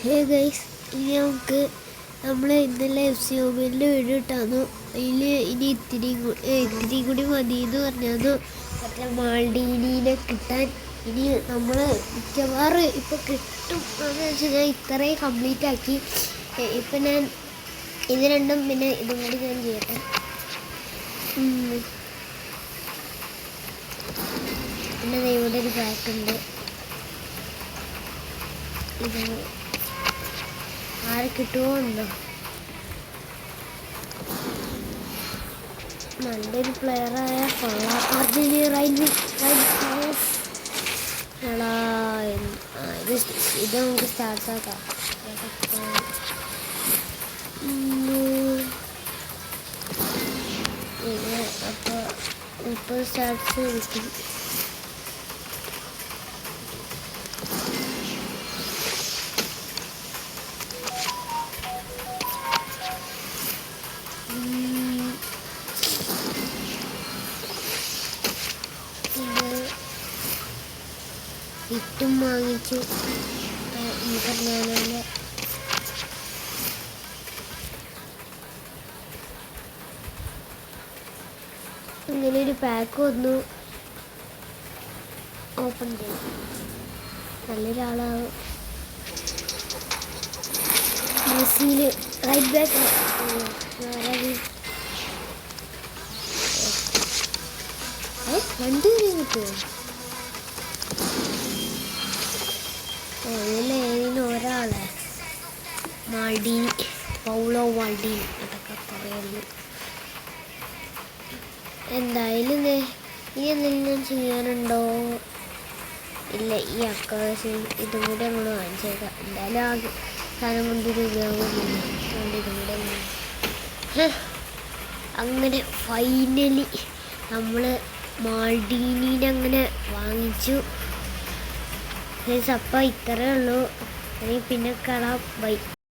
Hey guys, ഇനി നമ്മൾ ഇന്നലെ FC മൊബൈലിൻ്റെ വീഡിയോ ഇട്ടാന്നു. അതിൽ ഇനി ഇത്തിരി കൂടി മതി എന്ന് പറഞ്ഞാന്നു. മറ്റേ മാൾഡീനീനെ കിട്ടാൻ ഇനി നമ്മൾ മിക്കവാറും ഇപ്പോൾ കിട്ടും എന്ന് വെച്ചാൽ ഞാൻ ഇത്രയും കംപ്ലീറ്റ് ആക്കി. ഇപ്പം ഞാൻ ഇത് രണ്ടും പിന്നെ ഇതും കൂടി ഞാൻ ചെയ്യട്ടെ. പിന്നെ ഇവിടെ ഒരു പാക്കുണ്ട്. ഇത് ആരെ കിട്ടുമോ ഉണ്ടോ? നല്ലൊരു പ്ലെയറായ ഇത് നമുക്ക് സ്റ്റാർട്ടാക്കാം. അപ്പോൾ 30 സ്റ്റാർട്ട്സ് കിട്ടും. ഇട്ടും വാങ്ങിച്ചു ഈ പറഞ്ഞ ഇങ്ങനെ ഒരു പാക്ക് വന്നു. ഓപ്പൺ ചെയ്യും. നല്ലൊരാളാവും. മെസ്സിയിൽ റൈറ്റ് ബാക്ക് രണ്ടു പേരും കിട്ടുമോ? ഇതിലേതിന് ഒരാളെ മാൾഡീനി, പൗളോ മാൾഡീനി അതൊക്കെ പറയുള്ളൂ. എന്തായാലും ഇനി എന്തെങ്കിലും ചെയ്യാനുണ്ടോ? ഇല്ല, ഈ അക്കാശം ഇതും കൂടി അങ്ങോട്ട് വാങ്ങിച്ചേക്കാം. എന്തായാലും ആ സാധനം കൊണ്ടൊരു ഉപയോഗമില്ല. അതുകൊണ്ട് ഇതും കൂടെ അങ്ങനെ ഫൈനലി നമ്മൾ മാൾഡീനീനെ അങ്ങനെ വാങ്ങിച്ചു. അപ്പം ഇത്രയേ ഉള്ളൂ. പിന്നെ കാണാം. ബൈ.